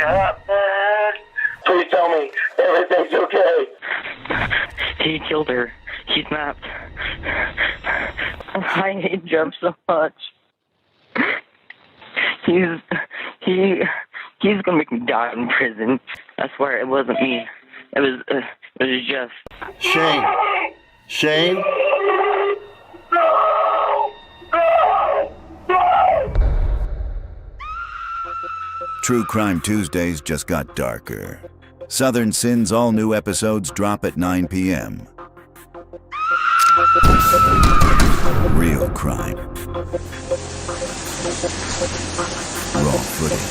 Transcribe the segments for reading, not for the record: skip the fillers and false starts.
up, man. Please tell me everything's okay. He killed her. He snapped. I hate Jeff so much. He's gonna make me die in prison. I swear it wasn't me. It was Jeff. Shane? True Crime Tuesdays just got darker. Southern Sin's all-new episodes drop at 9 p.m. Real crime. Raw footage.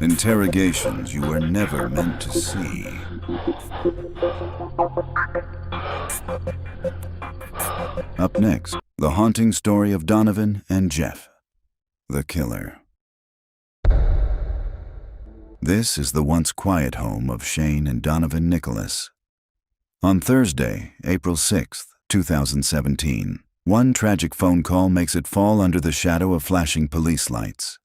Interrogations you were never meant to see. Up next, the haunting story of Donovan and Jeff, the killer. This is the once quiet home of Shane and Donovan Nicholas. On Thursday, April 6th, 2017, one tragic phone call makes it fall under the shadow of flashing police lights.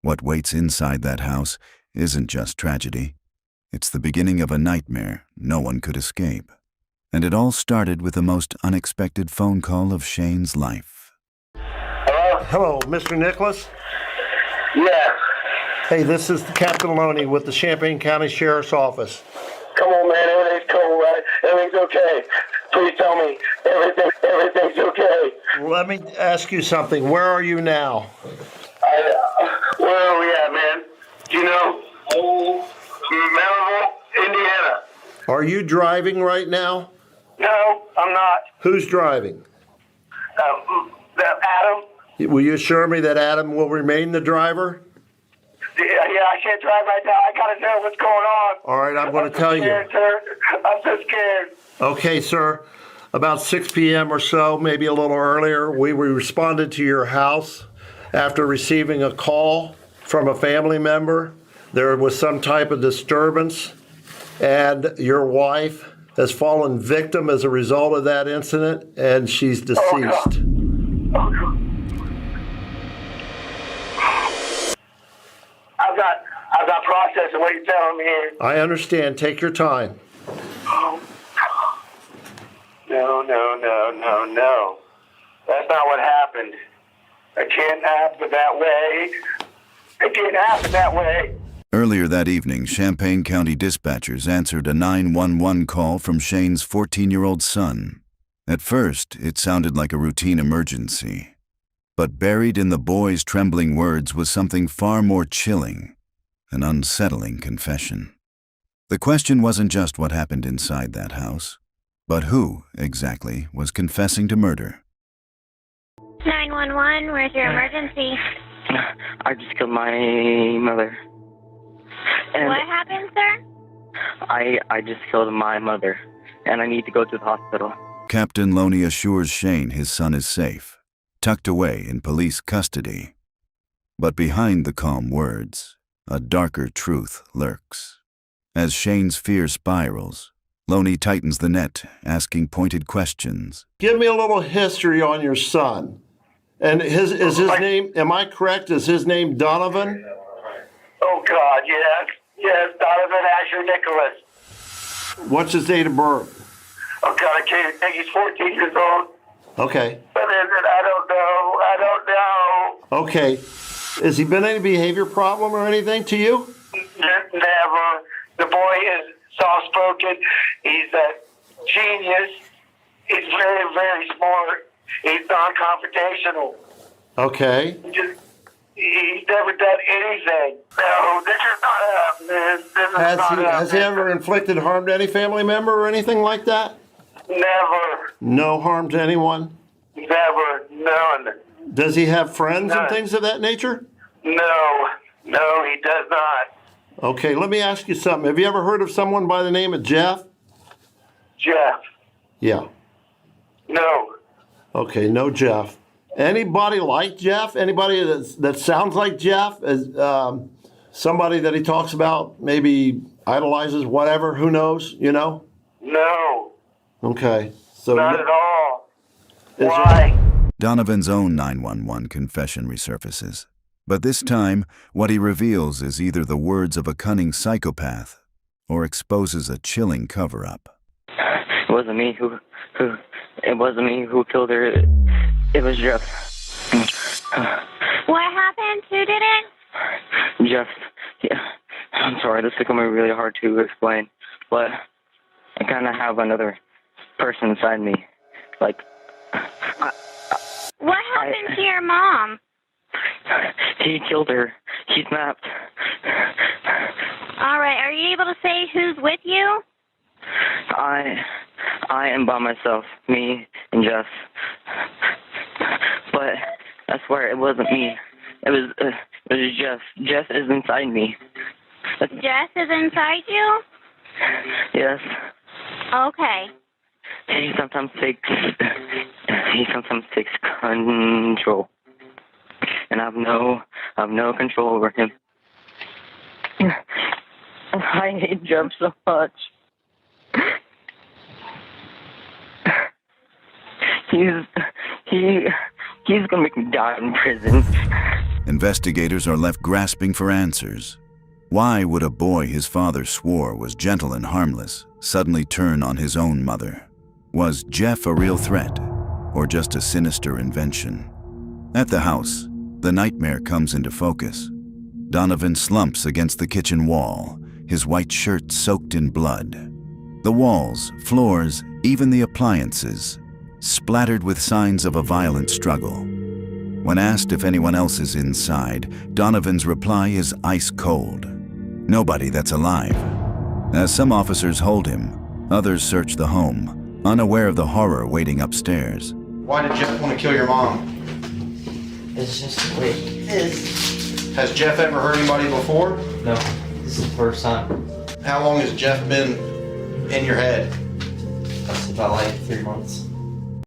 What waits inside that house isn't just tragedy. It's the beginning of a nightmare no one could escape. And it all started with the most unexpected phone call of Shane's life. Hello, Mr. Nicholas? Yeah. Hey, this is Captain Loney with the Champaign County Sheriff's Office. Come on, man. Everything's cool, right? Everything's okay. Please tell me everything's okay. Let me ask you something. Where are you now? Where are we at, man? Do you know? Melville, Indiana. Are you driving right now? No, I'm not. Who's driving? Adam. Will you assure me that Adam will remain the driver? Yeah, I can't drive right now. I gotta know what's going on. All right, I'm going to tell you. Sir. I'm so scared. Okay, sir. About 6 p.m. or so, maybe a little earlier, we responded to your house after receiving a call from a family member. There was some type of disturbance, and your wife has fallen victim as a result of that incident, and she's deceased. Oh, God. I've got processing what you're telling me here. I understand. Take your time. Oh. No. That's not what happened. It can't happen that way. It can't happen that way. Earlier that evening, Champaign County dispatchers answered a 911 call from Shane's 14-year-old son. At first, it sounded like a routine emergency. But buried in the boy's trembling words was something far more chilling, an unsettling confession. The question wasn't just what happened inside that house, but who, exactly, was confessing to murder. 911, where's your emergency? I just killed my mother. And what happened, sir? I just killed my mother, and I need to go to the hospital. Captain Loney assures Shane his son is safe, tucked away in police custody. But behind the calm words, a darker truth lurks. As Shane's fear spirals, Loney tightens the net, asking pointed questions. Give me a little history on your son. And is his name, am I correct, is his name Donovan? Oh, God, yes. Yes, Donovan Asher Nicholas. What's his date of birth? Oh, God, I can't think he's 14 years old. Okay. But I don't know. Okay. Has he been any behavior problem or anything to you? Never. The boy is soft-spoken. He's a genius. He's very, very smart. He's non-confrontational. Okay. He's never done anything. No, this is not happening. Has he ever inflicted harm to any family member or anything like that? Never. No harm to anyone? Never. None. Does he have friends None. and things of that nature? No, he does not. Okay, let me ask you something. Have you ever heard of someone by the name of Jeff? Jeff? Yeah. No. Okay, no Jeff. Anybody like Jeff? Anybody that sounds like Jeff? As somebody that he talks about, maybe idolizes, whatever, who knows, No. Okay. So Not at all. Is Why? Donovan's own 911 confession resurfaces. But this time, what he reveals is either the words of a cunning psychopath or exposes a chilling cover-up. It wasn't me who killed her. It was Jeff. What happened? Who did it? Jeff. Yeah. I'm sorry, this is becoming really hard to explain, but I kind of have another person inside me. Like, What happened to your mom? He killed her. He snapped. All right, are you able to say who's with you? I am by myself, me and Jeff. But I swear it wasn't me. It was Jeff. Jeff is inside me. Jess is inside you? Yes. Okay. He sometimes takes control, and I've no control over him. I hate Jeff so much. He's gonna make me die in prison. Investigators are left grasping for answers. Why would a boy his father swore was gentle and harmless suddenly turn on his own mother? Was Jeff a real threat, or just a sinister invention? At the house, the nightmare comes into focus. Donovan slumps against the kitchen wall, his white shirt soaked in blood. The walls, floors, even the appliances, splattered with signs of a violent struggle. When asked if anyone else is inside, Donovan's reply is ice cold. Nobody that's alive. As some officers hold him, others search the home, unaware of the horror waiting upstairs. Why did Jeff want to kill your mom? It's just the way he is. Has Jeff ever hurt anybody before? No, this is the first time. How long has Jeff been in your head? That's about like 3 months.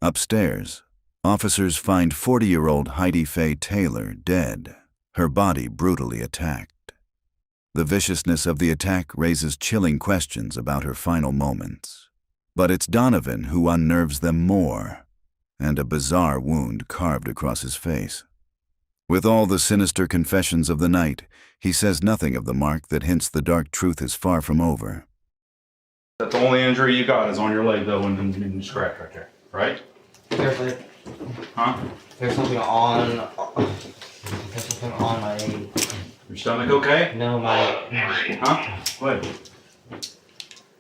Upstairs, officers find 40-year-old Heidi Faye Taylor dead, her body brutally attacked. The viciousness of the attack raises chilling questions about her final moments. But it's Donovan who unnerves them more, and a bizarre wound carved across his face. With all the sinister confessions of the night, he says nothing of the mark that hints the dark truth is far from over. That's the only injury you got is on your leg, though, and the scratch right there, right? There's something on my... Your stomach okay? No, my... Huh? What?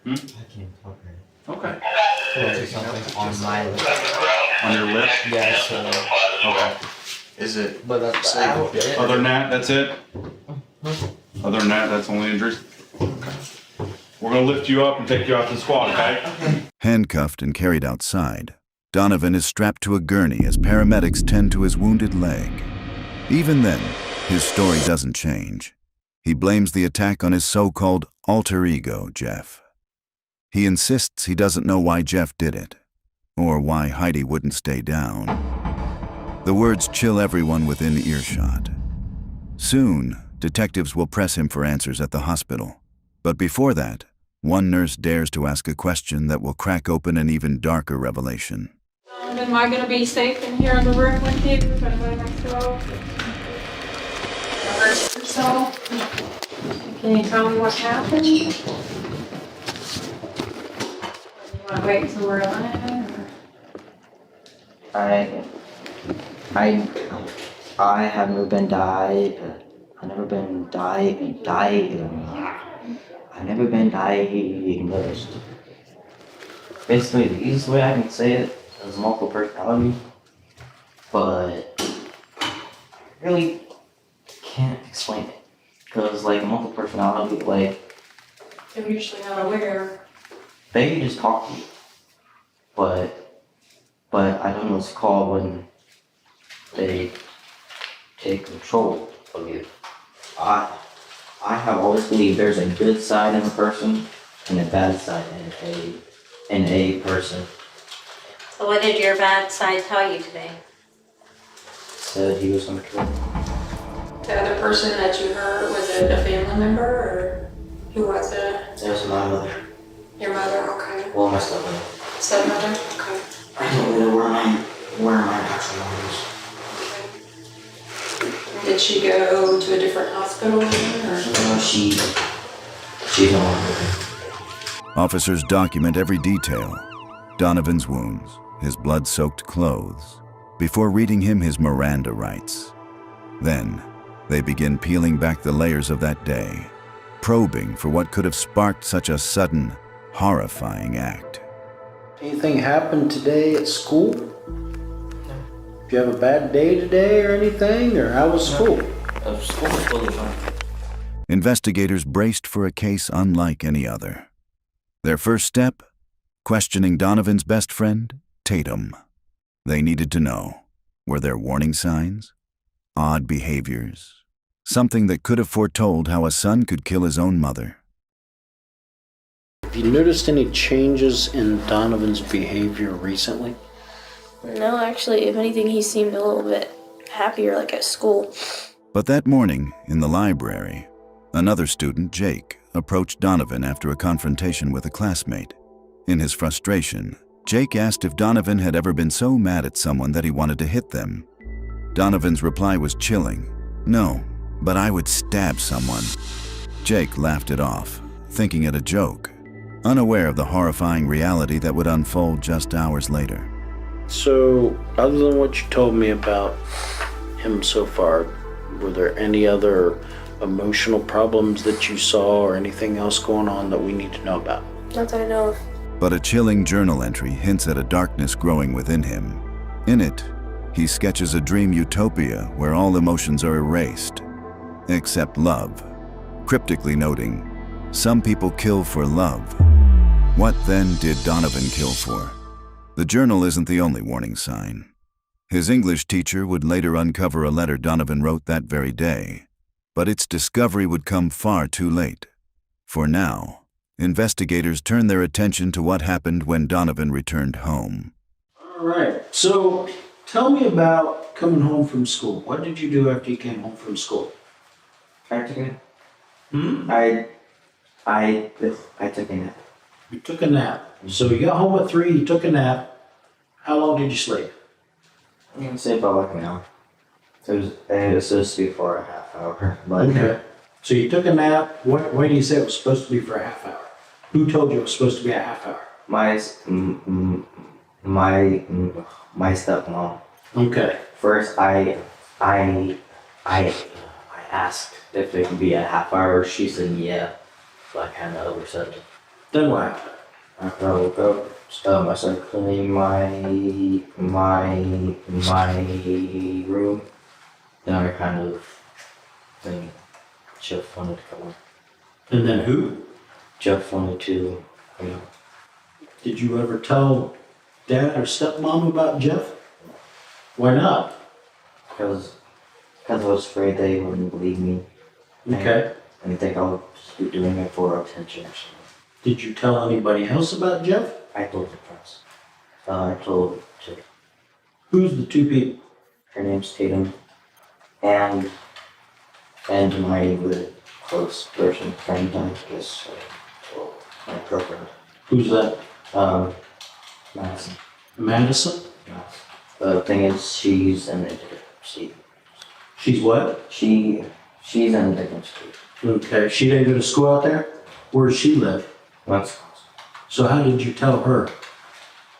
I can't talk right now. Okay. There's something on my lip. On your lip? Yeah, so... Okay. Is it? But that's about it. Other than that, that's it? Other than that, that's the only injuries? Okay. We're gonna lift you up and take you out to the squad, okay? Handcuffed and carried outside, Donovan is strapped to a gurney as paramedics tend to his wounded leg. Even then, his story doesn't change. He blames the attack on his so-called alter ego, Jeff. He insists he doesn't know why Jeff did it, or why Heidi wouldn't stay down. The words chill everyone within earshot. Soon, detectives will press him for answers at the hospital. But before that, one nurse dares to ask a question that will crack open an even darker revelation. Am I going to be safe in here in the room with you? If anybody wants to go? Can you tell me what happened? You want to wait until we're on it? I have never been died. I've never been diagnosed. Basically, the easiest way I can say it is multiple personality, but I really can't explain it. Because, like, multiple personality, like... I'm usually not aware. They can just talk to you. But I don't know what it's called when they take control of you. I have always believed there's a good side in a person and a bad side in a person. So what did your bad side tell you today? Said he was gonna kill me. The other person that you heard, was it a family member or who was it? It was my mother. Your mother, okay. Well, my stepmother. Stepmother, okay. I don't know where Where am I at? Did she go to a different hospital or? She's no longer. Officers document every detail. Donovan's wounds, his blood-soaked clothes, before reading him his Miranda rights. Then, they begin peeling back the layers of that day, probing for what could have sparked such a sudden, horrifying act. Anything happened today at school? Did you have a bad day today or anything? Or how was school? School was totally fine. Investigators braced for a case unlike any other. Their first step? Questioning Donovan's best friend, Tatum. They needed to know, were there warning signs? Odd behaviors? Something that could have foretold how a son could kill his own mother? Have you noticed any changes in Donovan's behavior recently? No, actually, if anything, he seemed a little bit happier, like at school. But that morning, in the library, another student, Jake, approached Donovan after a confrontation with a classmate. In his frustration, Jake asked if Donovan had ever been so mad at someone that he wanted to hit them. Donovan's reply was chilling. "No, but I would stab someone." Jake laughed it off, thinking it a joke, unaware of the horrifying reality that would unfold just hours later. So, other than what you told me about him so far, were there any other emotional problems that you saw or anything else going on that we need to know about? Not that I know of. But a chilling journal entry hints at a darkness growing within him. In it, he sketches a dream utopia where all emotions are erased, except love, cryptically noting, "Some people kill for love." What then did Donovan kill for? The journal isn't the only warning sign. His English teacher would later uncover a letter Donovan wrote that very day, but its discovery would come far too late. For now, investigators turn their attention to what happened when Donovan returned home. All right, so tell me about coming home from school. What did you do after you came home from school? I took a nap. I took a nap. You took a nap. So you got home at 3, you took a nap. How long did you sleep? I'm gonna say about like an hour. It was supposed to be for a half hour, but Okay. So you took a nap. Why do you say it was supposed to be for a half hour? Who told you it was supposed to be a half hour? my stepmom. Okay. First, I asked if it could be a half hour. She said yeah, so I kind of oversaid it. Then what happened? After I woke up, I started cleaning my room. Then I kind of think Jeff wanted to come. And then who? Jeff wanted to, Did you ever tell dad or stepmom about Jeff? Why not? Because I was afraid they wouldn't believe me. Okay. And think I would just be doing it for attention or something. Did you tell anybody else about Jeff? I told the friends. I told Jeff. Who's the two people? Her name's Tatum. And my really close person, friend, I guess, my girlfriend. Who's that? Madison. Madison? The thing is, she's in a different state. She's what? She's in a different state. Okay. She didn't go to school out there? Where does she live? West Coast. So how did you tell her?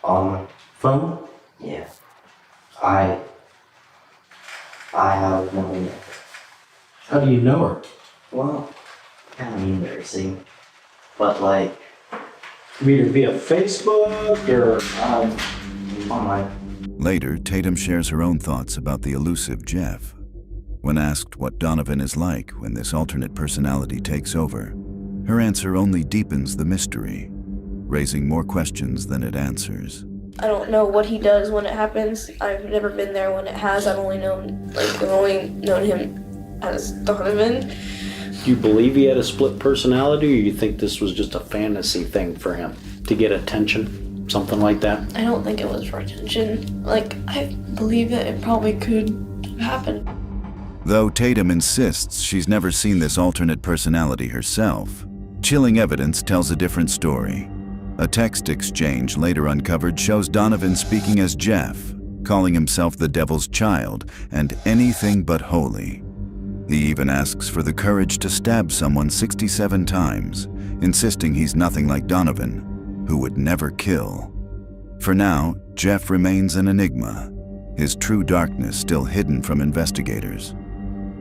Phone? Yeah. I have no idea. How do you know her? Well, kind of embarrassing. But like, Either via Facebook or online. Later, Tatum shares her own thoughts about the elusive Jeff. When asked what Donovan is like when this alternate personality takes over, her answer only deepens the mystery, raising more questions than it answers. I don't know what he does when it happens. I've never been there when it has. I've only known him as Donovan. do you believe he had a split personality, or you think this was just a fantasy thing for him to get attention, something like that? I don't think it was for attention. Like, I believe that it probably could happen. Though Tatum insists she's never seen this alternate personality herself, chilling evidence tells a different story. A text exchange later uncovered shows Donovan speaking as Jeff, calling himself the devil's child and anything but holy. He even asks for the courage to stab someone 67 times, insisting he's nothing like Donovan, who would never kill. For now, Jeff remains an enigma, his true darkness still hidden from investigators.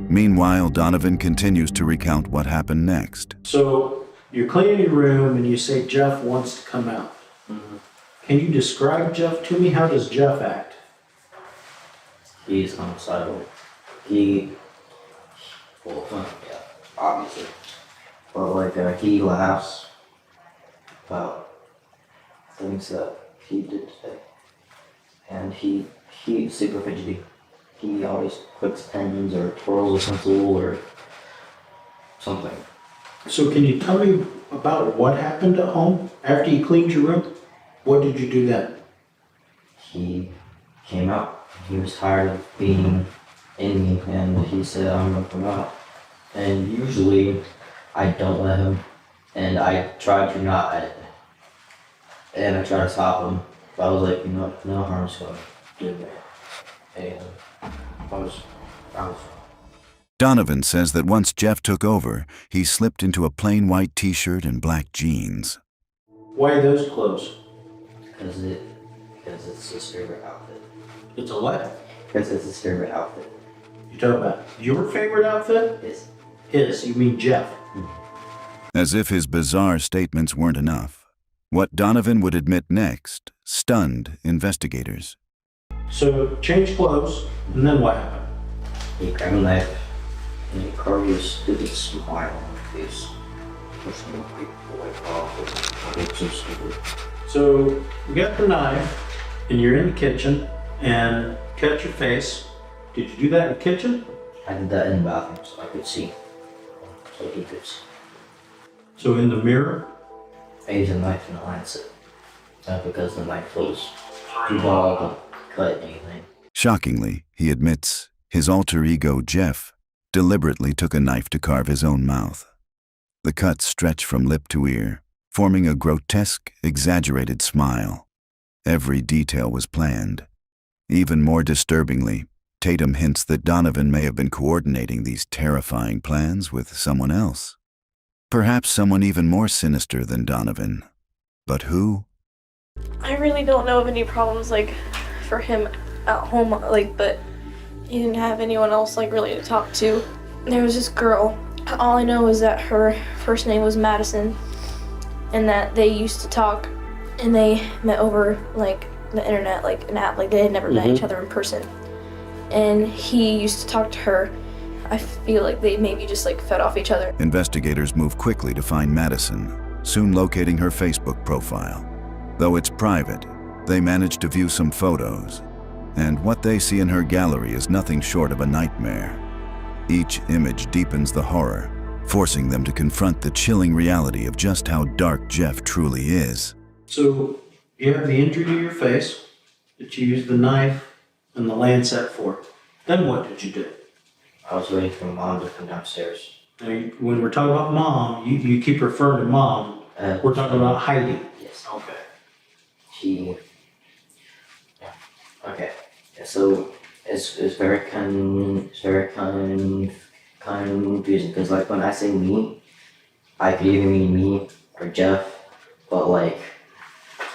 Meanwhile, Donovan continues to recount what happened next. So you're cleaning your room and you say Jeff wants to come out. Can you describe Jeff to me? How does Jeff act? He's homicidal. Well, yeah, obviously. But like, he laughs about things that he did today. And he's super fidgety. He always clicks pens or twirls a pencil or something. So can you tell me about what happened at home after you cleaned your room? What did you do then? He came out. He was tired of being in me and he said, I'm gonna come out. And usually I don't let him and I try to not and I try to stop him. But I was like, no harm's gonna do me. And I was Donovan says that once Jeff took over, he slipped into a plain white t-shirt and black jeans. Why those clothes? Because it's his favorite outfit. It's a what? Because it's his favorite outfit. You talking about your favorite outfit? His. His, you mean Jeff. As if his bizarre statements weren't enough, what Donovan would admit next stunned investigators. So change clothes, and then what happened? He grabbed a knife and he carved his stupid smile on his face. So stupid. So you got the knife, and you're in the kitchen, and cut your face. Did you do that in the kitchen? I did that in the bathroom so I could see. So he could see. So in the mirror? I used a knife and a lancet. Not because the knife was too long to cut anything. Shockingly, he admits his alter ego, Jeff, deliberately took a knife to carve his own mouth. The cuts stretch from lip to ear, forming a grotesque, exaggerated smile. Every detail was planned. Even more disturbingly, Tatum hints that Donovan may have been coordinating these terrifying plans with someone else. Perhaps someone even more sinister than Donovan. But who? I really don't know of any problems like for him at home, like, but he didn't have anyone else like really to talk to. There was this girl. All I know is that her first name was Madison, and that they used to talk, and they met over like the internet, like an app, like they had never met each other in person. And he used to talk to her. I feel like they maybe just like fed off each other. Investigators move quickly to find Madison, soon locating her Facebook profile. Though it's private, they manage to view some photos, and what they see in her gallery is nothing short of a nightmare. Each image deepens the horror, forcing them to confront the chilling reality of just how dark Jeff truly is. So you have the injury to your face that you used the knife and the lancet for. Then what did you do? I was waiting for Mom to come downstairs. Now, when we're talking about Mom, you keep referring to Mom. We're talking about Heidi. Yes. Okay. Okay. Yeah, so it's very confusing because like when I say me, I could either mean me or Jeff, but like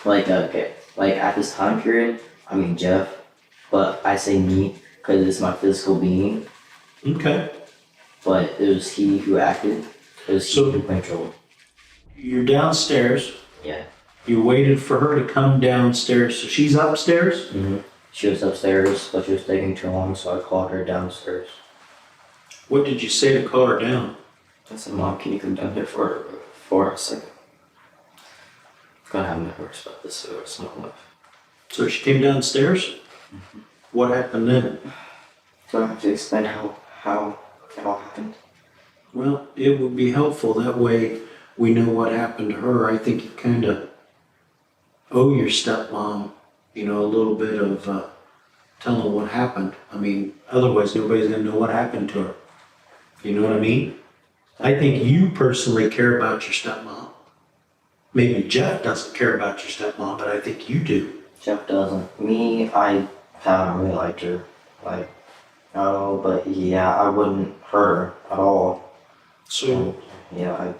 at this time period, I mean Jeff, but I say me because it's my physical being. Okay. But it was he who acted. It was he who controlled. You're downstairs. Yeah. You waited for her to come downstairs. So she's upstairs? Mm-hmm. She was upstairs, but she was taking too long, so I called her downstairs. What did you say to call her down? I said, Mom, can you come down here for a second? I'm gonna have my horse about this so it's not enough. So she came downstairs? Mm-hmm. What happened then? So I have to explain how it all happened. Well, it would be helpful. That way we know what happened to her. I think you kind of owe your stepmom, a little bit of telling what happened. I mean, otherwise nobody's going to know what happened to her. You know what I mean? I think you personally care about your stepmom. Maybe Jeff doesn't care about your stepmom, but I think you do. Jeff doesn't. Me, I haven't really liked her. Like, no, but yeah, I wouldn't hurt her at all. So, Yeah,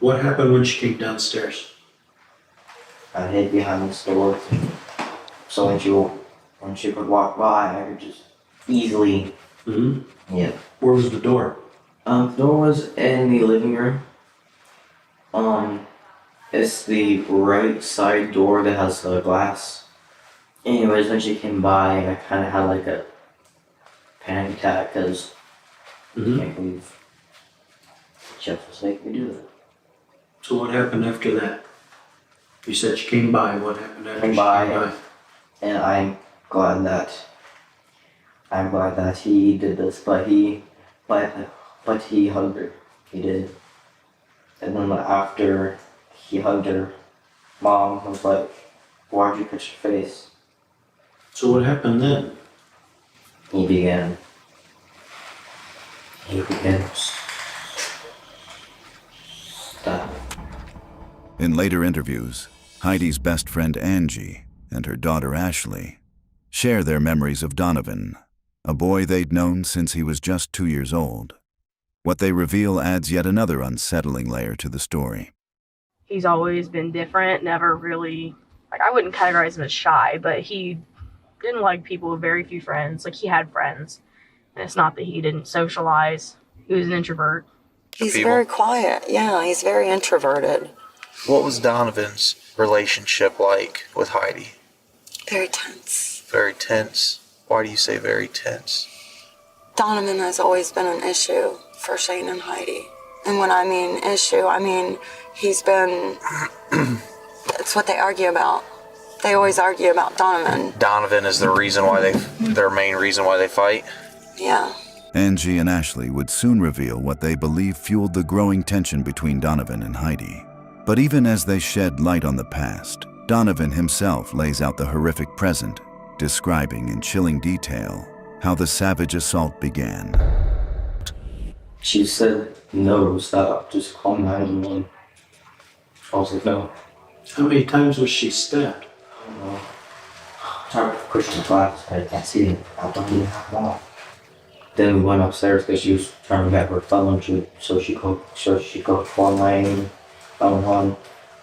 what happened when she came downstairs? I hid behind the store. So when she would walk by, I could just easily, Mm-hmm. yeah. Where was the door? The door was in the living room. It's the right side door that has the glass. Anyways, when she came by, I kind of had like a panic attack because I can't believe Jeff was making me do that. So what happened after that? You said she came by. What happened after Came she by, came by? and I'm glad that he did this, but he hugged her. He did. And then after he hugged her, Mom was like, "Why'd you touch your face?" So what happened then? He began. Stop. In later interviews, Heidi's best friend Angie and her daughter Ashley share their memories of Donovan, a boy they'd known since he was just 2 years old. What they reveal adds yet another unsettling layer to the story. He's always been different, never really, like, I wouldn't categorize him as shy, but he didn't like people with very few friends. Like, he had friends, and it's not that he didn't socialize. He was an introvert. He's very quiet. Yeah, he's very introverted. What was Donovan's relationship like with Heidi? Very tense. Very tense. Why do you say very tense? Donovan has always been an issue for Shane and Heidi. And when I mean issue, I mean he's been, it's what they argue about. They always argue about Donovan. Donovan is their main reason why they fight? Yeah. Angie and Ashley would soon reveal what they believe fueled the growing tension between Donovan and Heidi. But even as they shed light on the past, Donovan himself lays out the horrific present, describing in chilling detail how the savage assault began. She said, "No, stop, just call 911." I was like, "No." How many times was she stabbed? I don't know. Trying to push the glass, but I can't see it. I don't even have that. Then we went upstairs because she was trying to get her phone, so she could call 911.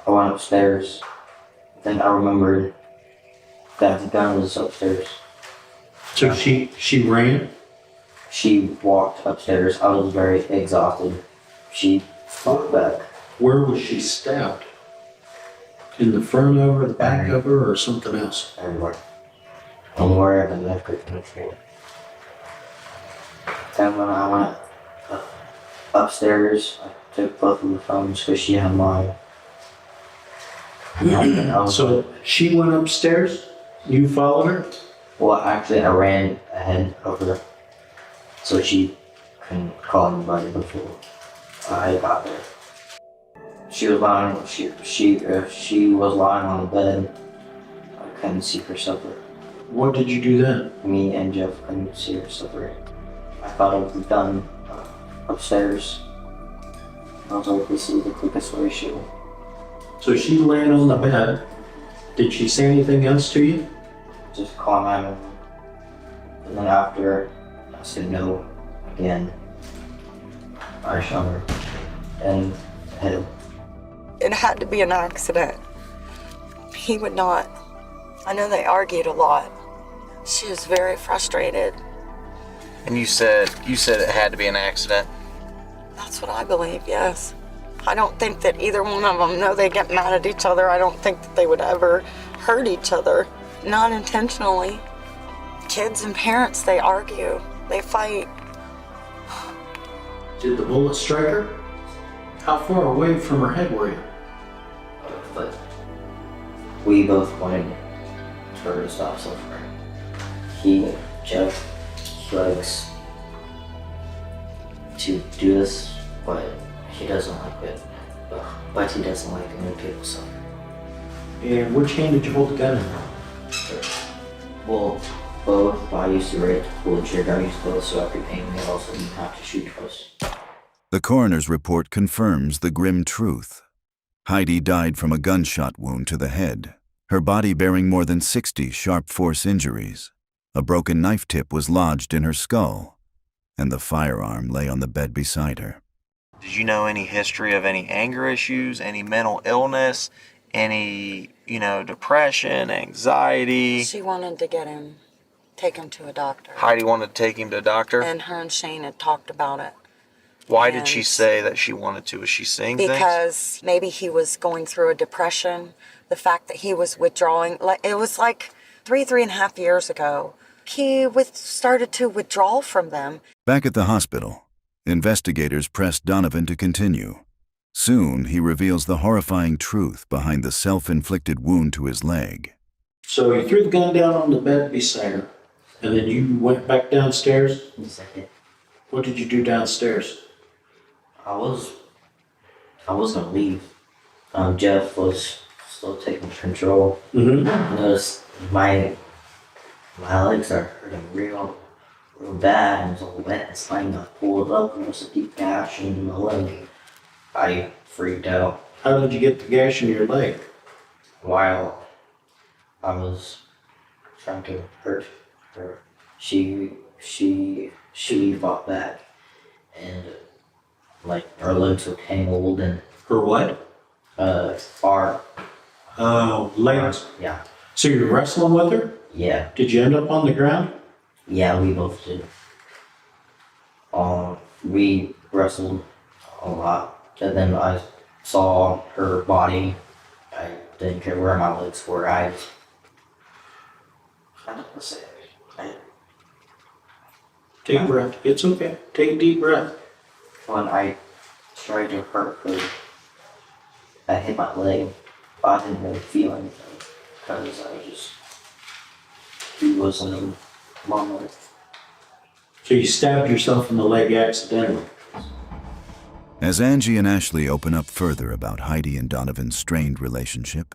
I went upstairs. Then I remembered that the gun was upstairs. So she ran? She walked upstairs. I was very exhausted. She fought back. Where was she stabbed? In the front of her, the back of her, or something else? Everywhere. And wherever the knife could penetrate. Then when I went upstairs, I took both of the phones because she had mine. So she went upstairs? You followed her? Well, actually, I ran ahead of her, so she couldn't call anybody before I got there. She was lying. She was lying on the bed. I couldn't see her separate. What did you do then? Me and Jeff couldn't see her separate. I thought it was done upstairs. I was like, "This is the quickest way she will." So she laying on the bed. Did she say anything else to you? Just call 911. And then after I said no again, I shot her and hit him. It had to be an accident. He would not. I know they argued a lot. She was very frustrated. And you said it had to be an accident? That's what I believe, yes. I don't think that either one of them know they get mad at each other. I don't think that they would ever hurt each other. Not intentionally. Kids and parents, they argue. They fight. Did the bullet strike her? How far away from her head were you? But we both wanted her to stop suffering. Jeff, he likes to do this, but he doesn't like it. But he doesn't like it when people suffer. And which hand did you hold the gun in? Well, both. I used to pull the trigger. I used to both, so after pain, they also didn't have to shoot twice. The coroner's report confirms the grim truth. Heidi died from a gunshot wound to the head, her body bearing more than 60 sharp force injuries. A broken knife tip was lodged in her skull, and the firearm lay on the bed beside her. Did you know any history of any anger issues, any mental illness, any, depression, anxiety? She wanted to take him to a doctor. Heidi wanted to take him to a doctor? And her and Shane had talked about it. Why did she say that she wanted to? Was she saying things? Because maybe he was going through a depression. The fact that he was withdrawing, it was like 3.5 years ago. He started to withdraw from them. Back at the hospital, investigators press Donovan to continue. Soon, he reveals the horrifying truth behind the self-inflicted wound to his leg. So you threw the gun down on the bed beside her, and then you went back downstairs? Yes, I did. What did you do downstairs? I was gonna leave. Jeff was still taking control. Mm-hmm. I noticed my legs are hurting real bad, and it was all wet and slimy. I pulled up, and there was a deep gash in my leg. I freaked out. How did you get the gash in your leg? While I was trying to hurt her, she fought back, and her legs were tangled and. Her what? Arm. Oh, legs. Yeah. So you're wrestling with her? Yeah. Did you end up on the ground? Yeah, we both did. We wrestled a lot. And then I saw her body. I didn't care where my legs were. I don't know what to say. Take a breath. It's okay. Take a deep breath. When I tried to hurt her, I hit my leg. I didn't really feel anything because he was in a moment. So you stabbed yourself in the leg accidentally? As Angie and Ashley open up further about Heidi and Donovan's strained relationship,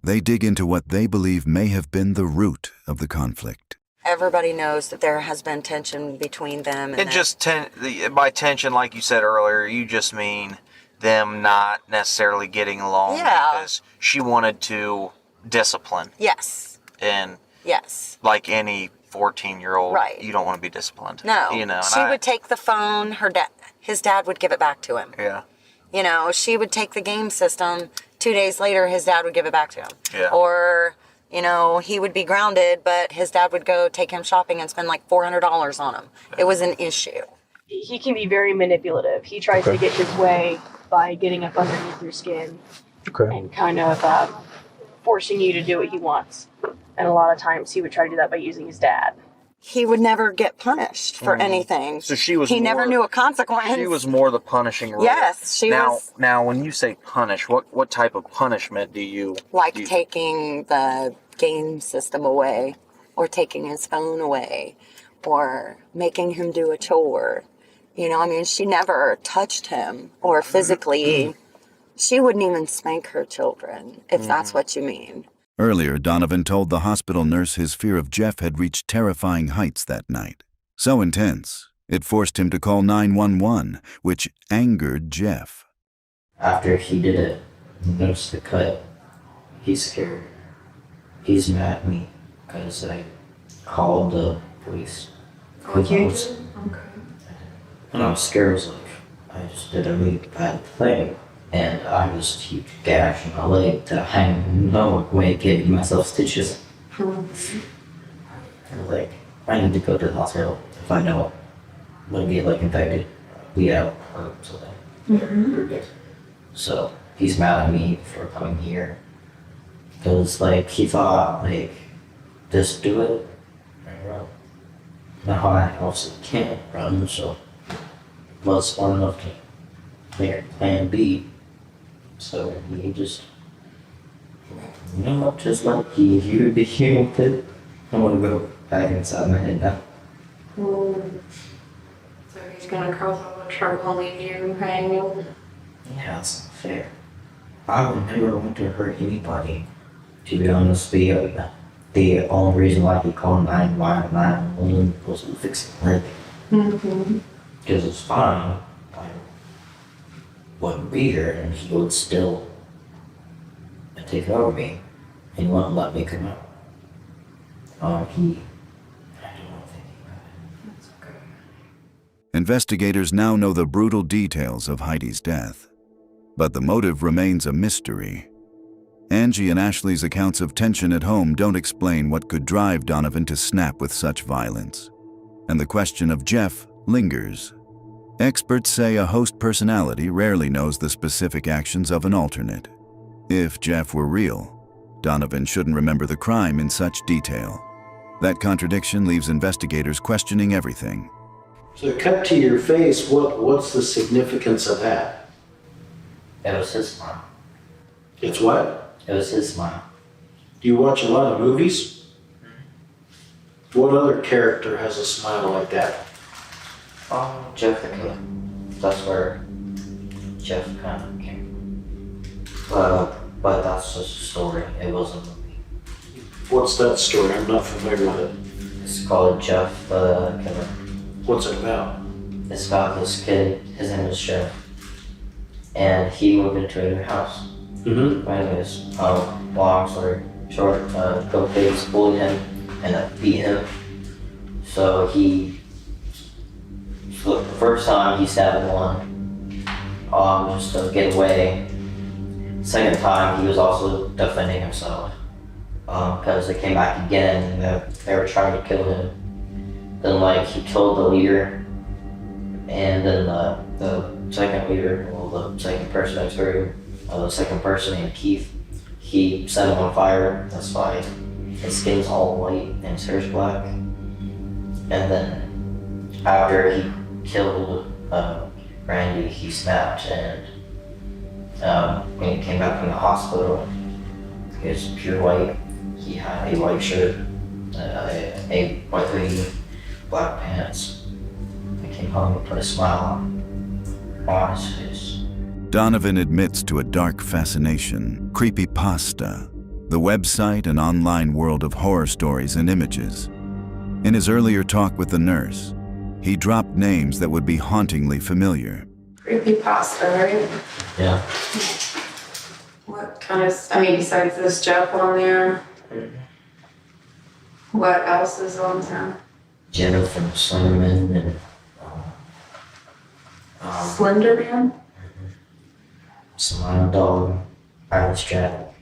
they dig into what they believe may have been the root of the conflict. Everybody knows that there has been tension between them. And by tension, like you said earlier, you just mean them not necessarily getting along because she wanted to discipline. Yes. And yes, like any 14-year-old, right. You don't want to be disciplined. No. She would take the phone. His dad would give it back to him. Yeah. She would take the game system. 2 days later, his dad would give it back to him. Yeah. Or, he would be grounded, but his dad would go take him shopping and spend like $400 on him. It was an issue. He can be very manipulative. He tries to get his way by getting up underneath your skin and kind of forcing you to do what he wants. And a lot of times he would try to do that by using his dad. He would never get punished for anything. So he never knew a consequence. She was more the punishing role. Yes, she was. Now, when you say punish, what type of punishment do you... taking the game system away, or taking his phone away, or making him do a chore. She never touched him, or physically. She wouldn't even spank her children, if that's what you mean. Earlier, Donovan told the hospital nurse his fear of Jeff had reached terrifying heights that night. So intense, it forced him to call 911, which angered Jeff. After he did it, noticed the cut, he's scared. He's mad at me because I called the police. Okay. And I was scared. I was like, I just did a really bad thing. And I was a huge gash in my leg that I had no way of giving myself stitches. I was like, I need to go to the hospital if I know I'm gonna get infected, bleed out, or something. So he's mad at me for coming here because he thought just do it and run. Now I also can't run, so was smart enough to make a plan B. So he just, just like he would be here with it. I'm gonna go back inside my head now. So he's gonna cause all the trouble and leave you hanging? Yeah, that's not fair. I would never want to hurt anybody. To be honest, the only reason why he called 911 was to fix the leg. Because it's fine. I wouldn't be here and he would still take over me and he wouldn't let me come out. He Investigators now know the brutal details of Heidi's death, but the motive remains a mystery. Angie and Ashley's accounts of tension at home don't explain what could drive Donovan to snap with such violence, and the question of Jeff lingers. Experts say a host personality rarely knows the specific actions of an alternate. If Jeff were real, Donovan shouldn't remember the crime in such detail. That contradiction leaves investigators questioning everything. So cut to your face, what's the significance of that? It was his smile. It's what? It was his smile. Do you watch a lot of movies? What other character has a smile like that? Jeff the Killer. That's where Jeff kind of came. But that's just a story. It wasn't a movie. What's that story? I'm not familiar with it. It's called Jeff the Killer. What's it about? It's about this kid. His name is Jeff, and he moved into a new house. Mm-hmm. Anyways, long story short, a couple kids bullied him and beat him. So the first time he stabbed one, just to get away. Second time he was also defending himself, because they came back again and they were trying to kill him. Then he killed the leader, and then the second leader, the second person next to him, the second person named Keith, he set him on fire. That's why his skin's all white and his hair's black. And then after he killed Randy, he snapped, and when he came back from the hospital, he was pure white. He had a white shirt, a white hoodie, black pants. He came home and put a smile on his face. Donovan admits to a dark fascination, creepypasta, the website and online world of horror stories and images. In his earlier talk with the nurse, he dropped names that would be hauntingly familiar. Creepypasta, right? Yeah. What kind of, besides this Jeff on there, what else is on there? Jenna from Slenderman and Slenderman? Smile Dog, Alice Jack,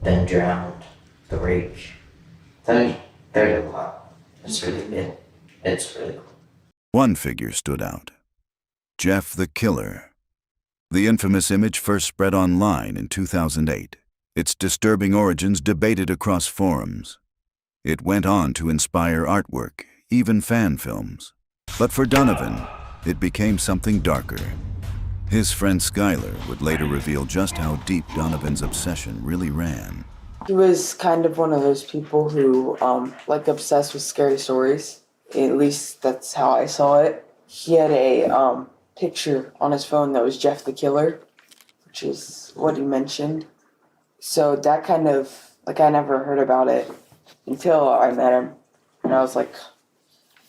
Ben Drowned, The Rake. There's a lot. It's really cool. One figure stood out. Jeff the Killer. The infamous image first spread online in 2008. Its disturbing origins debated across forums. It went on to inspire artwork, even fan films. But for Donovan, it became something darker. His friend Skylar would later reveal just how deep Donovan's obsession really ran. He was kind of one of those people who, obsessed with scary stories. At least that's how I saw it. He had a picture on his phone that was Jeff the Killer, which is what he mentioned. So that kind of, I never heard about it until I met him. And I was like,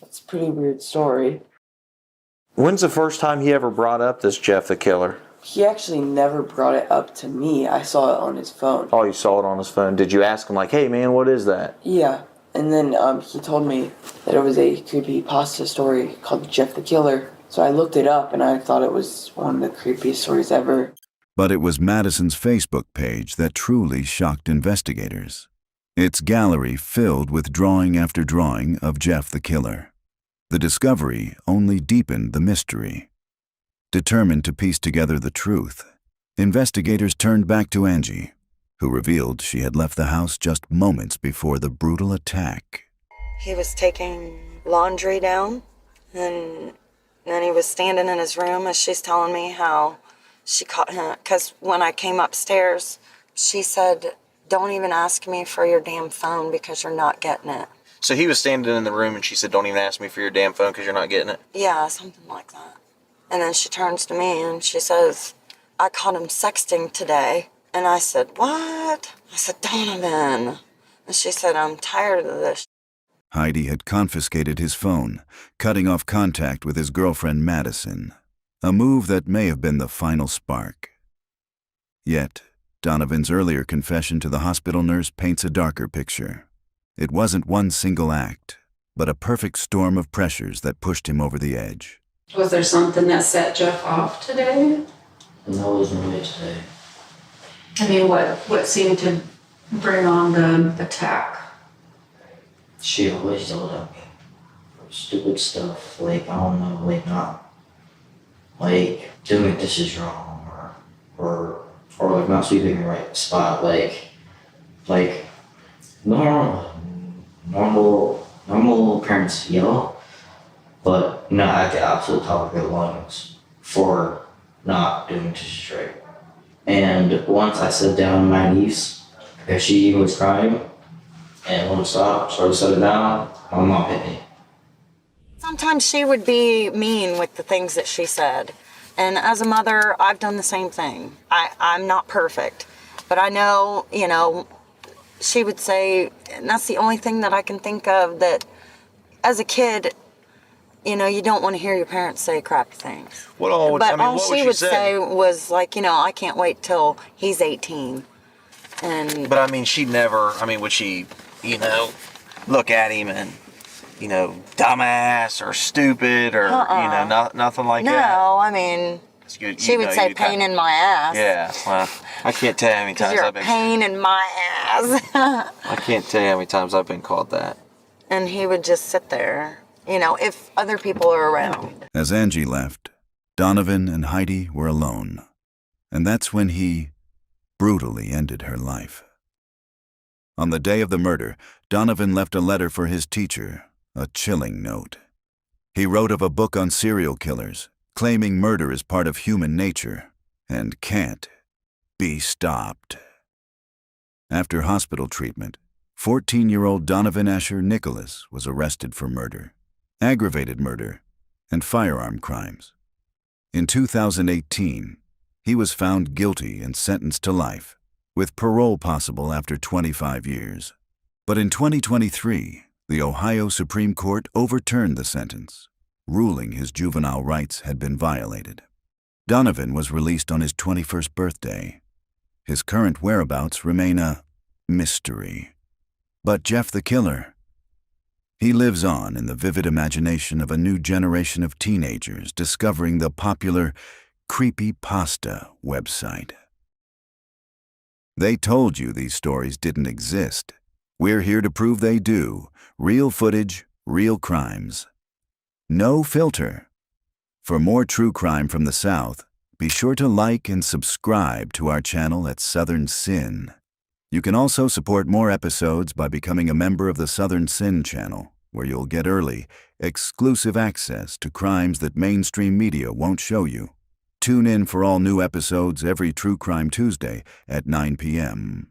that's a pretty weird story. When's the first time he ever brought up this Jeff the Killer? He actually never brought it up to me. I saw it on his phone. Oh, you saw it on his phone. Did you ask him, hey man, what is that? Yeah. And then he told me that it was a creepypasta story called Jeff the Killer. So I looked it up and I thought it was one of the creepiest stories ever. But it was Madison's Facebook page that truly shocked investigators. Its gallery filled with drawing after drawing of Jeff the Killer. The discovery only deepened the mystery. Determined to piece together the truth, investigators turned back to Angie, who revealed she had left the house just moments before the brutal attack. He was taking laundry down, and then he was standing in his room, and she's telling me how she caught him, because when I came upstairs, she said, "Don't even ask me for your damn phone because you're not getting it." So he was standing in the room and she said, "Don't even ask me for your damn phone because you're not getting it." Yeah, something like that. And then she turns to me and she says, "I caught him sexting today." And I said, "What?" I said, "Donovan." And she said, "I'm tired of this." Heidi had confiscated his phone, cutting off contact with his girlfriend Madison, a move that may have been the final spark. Yet, Donovan's earlier confession to the hospital nurse paints a darker picture. It wasn't one single act, but a perfect storm of pressures that pushed him over the edge. Was there something that set Jeff off today? And that wasn't really today. I mean, what seemed to bring on the attack? She always yelled at me for stupid stuff, like, I don't know, like not, like, doing this is wrong, or like not sweeping the right spot, like normal parents yell, but not at the absolute top of their lungs for not doing dishes right. And once I sat down on my knees, because she was crying, and wouldn't stop, so I set it down, my mom hit me. Sometimes she would be mean with the things that she said. And as a mother, I've done the same thing. I'm not perfect, but I know, you know, she would say, and that's the only thing that I can think of that as a kid, you know, you don't want to hear your parents say crappy things. What all? But I mean, all what she would would say? say was like, you know, I can't wait till he's 18. And But I mean, she never. I mean, would she, you know, look at him and, you know, dumbass or stupid or you know, nothing like that? no, I mean, she would say pain in my ass. Yeah. Well, I can't tell you how many times You're I've a been. pain in my ass. I can't tell you how many times I've been called that. And he would just sit there, you know, if other people are around. As Angie left, Donovan and Heidi were alone, and that's when he brutally ended her life. On the day of the murder, Donovan left a letter for his teacher, a chilling note. He wrote of a book on serial killers, claiming murder is part of human nature and can't be stopped. After hospital treatment, 14-year-old Donovan Asher Nicholas was arrested for murder, aggravated murder, and firearm crimes. In 2018, he was found guilty and sentenced to life, with parole possible after 25 years. But in 2023, the Ohio Supreme Court overturned the sentence, ruling his juvenile rights had been violated. Donovan was released on his 21st birthday. His current whereabouts remain a mystery. But Jeff the Killer, he lives on in the vivid imagination of a new generation of teenagers discovering the popular creepypasta website. They told you these stories didn't exist. We're here to prove they do. Real footage, real crimes. No filter. For more true crime from the South, be sure to like and subscribe to our channel at Southern Sin. You can also support more episodes by becoming a member of the Southern Sin channel, where you'll get early, exclusive access to crimes that mainstream media won't show you. Tune in for all new episodes every True Crime Tuesday at 9 p.m.